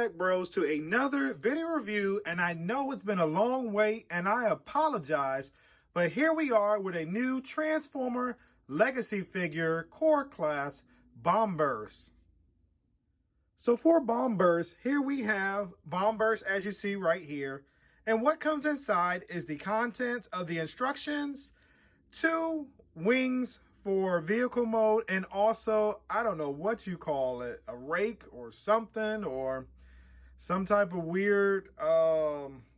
Tech Bros to another video review, and I know it's been a long wait and I apologize, but here we are with a new Transformer Legacy figure core class Bombburst. So for Bombburst, here we have Bombburst as you see right here, and what comes inside is the contents of the instructions, 2 wings for vehicle mode, and also, I don't know what you call it, a rake or something, or some type of weird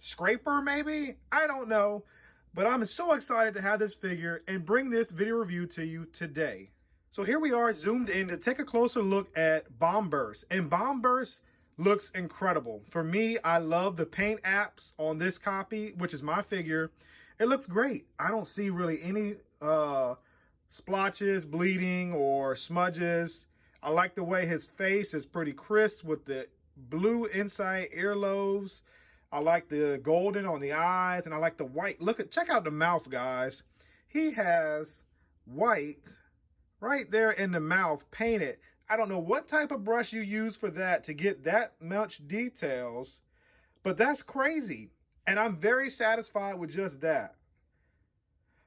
scraper maybe? I don't know, but I'm so excited to have this figure and bring this video review to you today. So here we are zoomed in to take a closer look at Bombburst, and Bombburst looks incredible. For me, I love the paint apps on this copy, which is my figure. It looks great. I don't see really any splotches, bleeding, or smudges. I like the way his face is pretty crisp with the blue inside earlobes. I like the golden on the eyes, and I like the white. Check out the mouth, guys. He has white right there in the mouth painted. I don't know what type of brush you use for that to get that much details, but that's crazy. And I'm very satisfied with just that.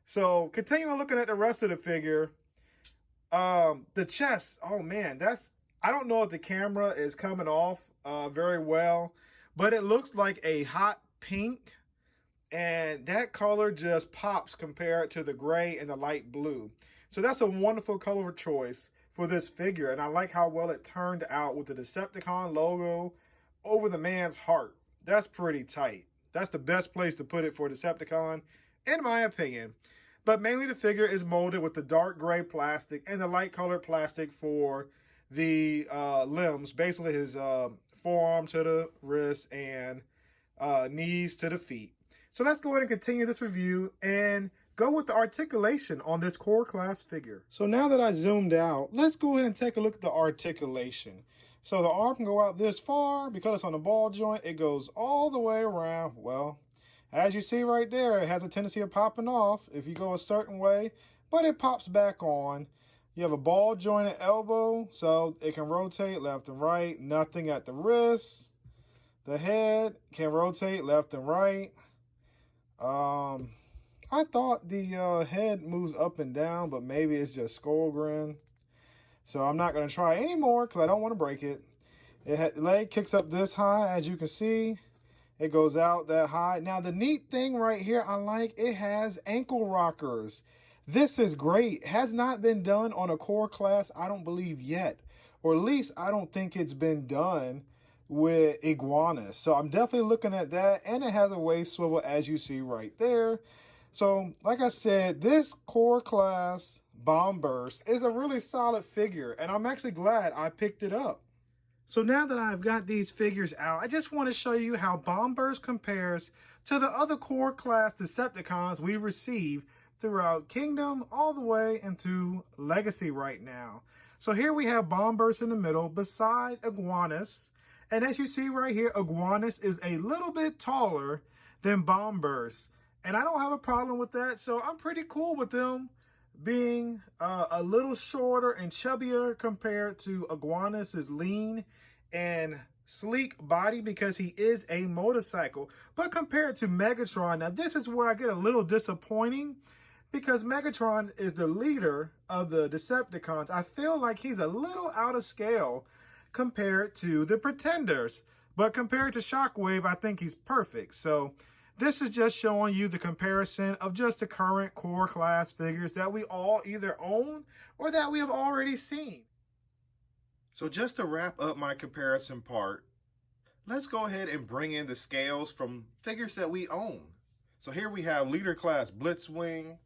So continuing looking at the rest of the figure, the chest, oh man, I don't know if the camera is coming off very well, but it looks like a hot pink, and that color just pops compared to the gray and the light blue. So that's a wonderful color choice for this figure, and I like how well it turned out with the Decepticon logo over the man's heart. That's pretty tight. That's the best place to put it for Decepticon, in my opinion. But mainly the figure is molded with the dark gray plastic and the light colored plastic for the limbs, basically his forearm to the wrist and knees to the feet. So let's go ahead and continue this review and go with the articulation on this core class figure. So now that I zoomed out, let's go ahead and take a look at the articulation. So the arm can go out this far. Because it's on the ball joint, it goes all the way around. Well, as you see right there, it has a tendency of popping off if you go a certain way, but it pops back on. You have a ball jointed elbow, so it can rotate left and right. Nothing at the wrist. The head can rotate left and right. I thought the head moves up and down, but maybe it's just Skullgrin. So I'm not going to try anymore because I don't want to break it. The leg kicks up this high, as you can see. It goes out that high. Now, the neat thing right here, I like, it has ankle rockers. This is great. Has not been done on a core class, I don't believe yet. Or at least I don't think it's been done with Iguanus. So I'm definitely looking at that. And it has a waist swivel, as you see right there. So, like I said, this core class Bombburst is a really solid figure. And I'm actually glad I picked it up. So now that I've got these figures out, I just want to show you how Bombburst compares to the other core class Decepticons we've received throughout Kingdom all the way into Legacy right now. So here we have Bombburst in the middle beside Iguanus. And as you see right here, Iguanus is a little bit taller than Bombburst. And I don't have a problem with that. So I'm pretty cool with them being a little shorter and chubbier compared to Iguanus's lean and sleek body, because he is a motorcycle. But compared to Megatron, now this is where I get a little disappointing, because Megatron is the leader of the Decepticons. I feel like he's a little out of scale compared to the Pretenders. But compared to Shockwave, I think he's perfect. So this is just showing you the comparison of just the current core class figures that we all either own or that we have already seen. So just to wrap up my comparison part, let's go ahead and bring in the scales from figures that we own. So here we have Leader Class Blitzwing.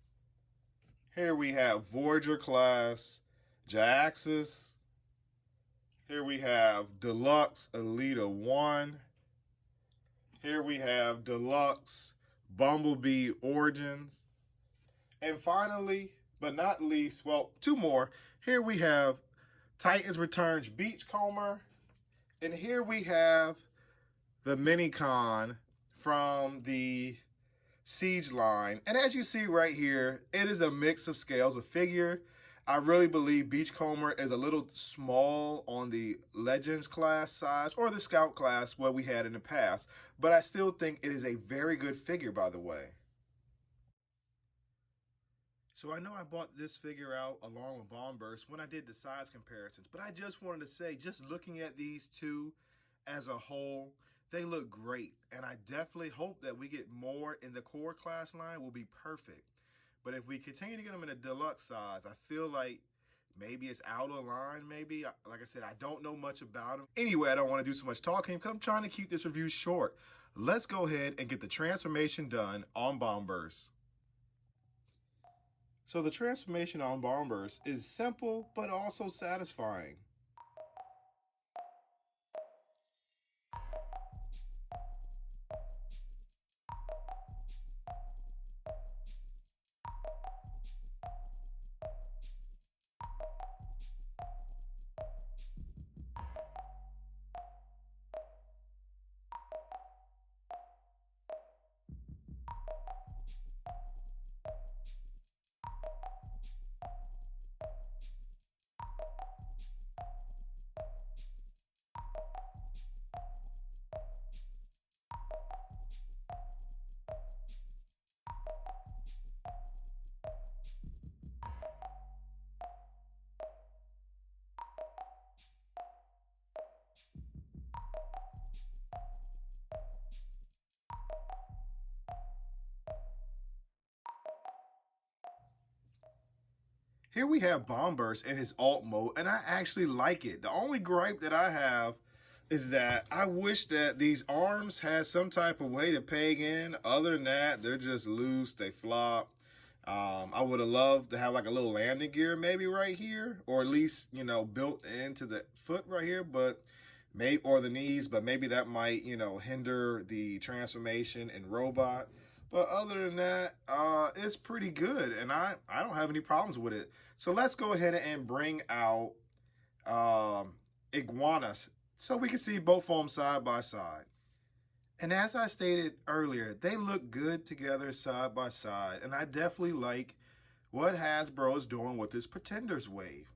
Here we have Voyager Class Jaaxus. Here we have Deluxe Elita 1. Here we have Deluxe Bumblebee Origins. And finally, but not least, well, 2 more. Here we have Titans Returns Beachcomber. And here we have the Minicon from the Siege line. And as you see right here, it is a mix of scales of figure. I really believe Beachcomber is a little small on the Legends class size or the Scout class, what we had in the past, but I still think it is a very good figure, by the way. So I know I bought this figure out along with Bombburst when I did the size comparisons, but I just wanted to say, just looking at these two as a whole, they look great. And I definitely hope that we get more in the core class line will be perfect. But if we continue to get them in a deluxe size, I feel like maybe it's out of line, maybe. Like I said, I don't know much about them. Anyway, I don't want to do so much talking because I'm trying to keep this review short. Let's go ahead and get the transformation done on Bombburst. So the transformation on Bombburst is simple, but also satisfying. Here we have Bombburst in his alt mode, and I actually like it. The only gripe that I have is that I wish that these arms had some type of way to peg in. Other than that, they're just loose, they flop. I would have loved to have like a little landing gear maybe right here, or at least, you know, built into the foot right here, but maybe, or the knees, but maybe that might, you know, hinder the transformation in robot. But other than that, it's pretty good, and I don't have any problems with it. So let's go ahead and bring out Iguanas so we can see both of them side by side. And as I stated earlier, they look good together side by side, and I definitely like what Hasbro is doing with this Pretenders wave.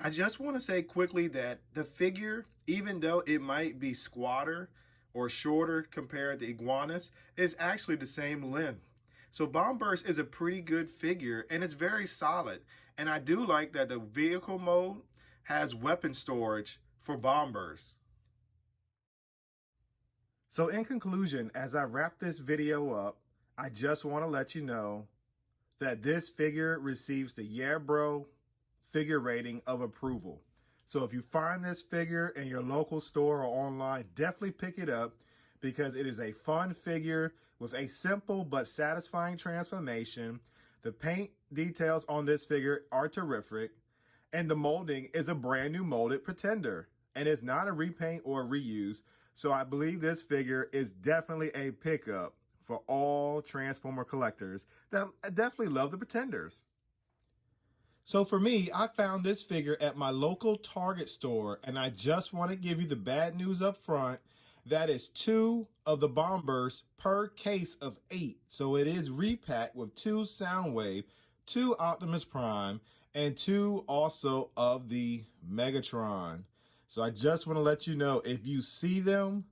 I just want to say quickly that the figure, even though it might be squatter or shorter compared to Iguanas, is actually the same length. So Bombburst is a pretty good figure, and it's very solid. And I do like that the vehicle mode has weapon storage for Bombburst. So in conclusion, as I wrap this video up, I just want to let you know that this figure receives the Yeah Bro figure rating of approval. So if you find this figure in your local store or online, definitely pick it up because it is a fun figure with a simple but satisfying transformation. The paint details on this figure are terrific, and the molding is a brand new molded Pretender, and it's not a repaint or a reuse. So I believe this figure is definitely a pickup for all Transformer collectors that definitely love the Pretenders. So for me, I found this figure at my local Target store, and I just want to give you the bad news up front. That is 2 of the Bombburst per case of 8. So it is repacked with 2 Soundwave, 2 Optimus Prime, and 2 also of the Megatron. So I just want to let you know, if you see them,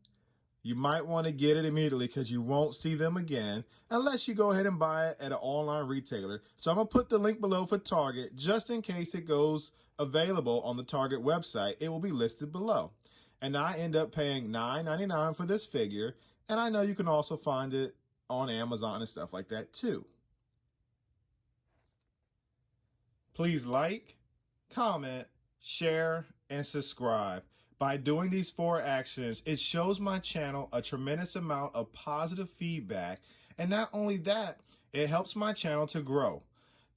you might want to get it immediately because you won't see them again unless you go ahead and buy it at an online retailer. So I'm going to put the link below for Target just in case it goes available on the Target website. It will be listed below. And I end up paying $9.99 for this figure. And I know you can also find it on Amazon and stuff like that too. Please like, comment, share, and subscribe. By doing these 4 actions, it shows my channel a tremendous amount of positive feedback. And not only that, it helps my channel to grow.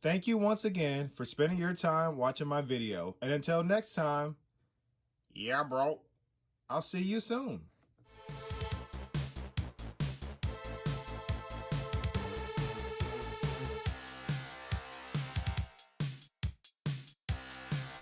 Thank you once again for spending your time watching my video. And until next time, yeah, bro, I'll see you soon.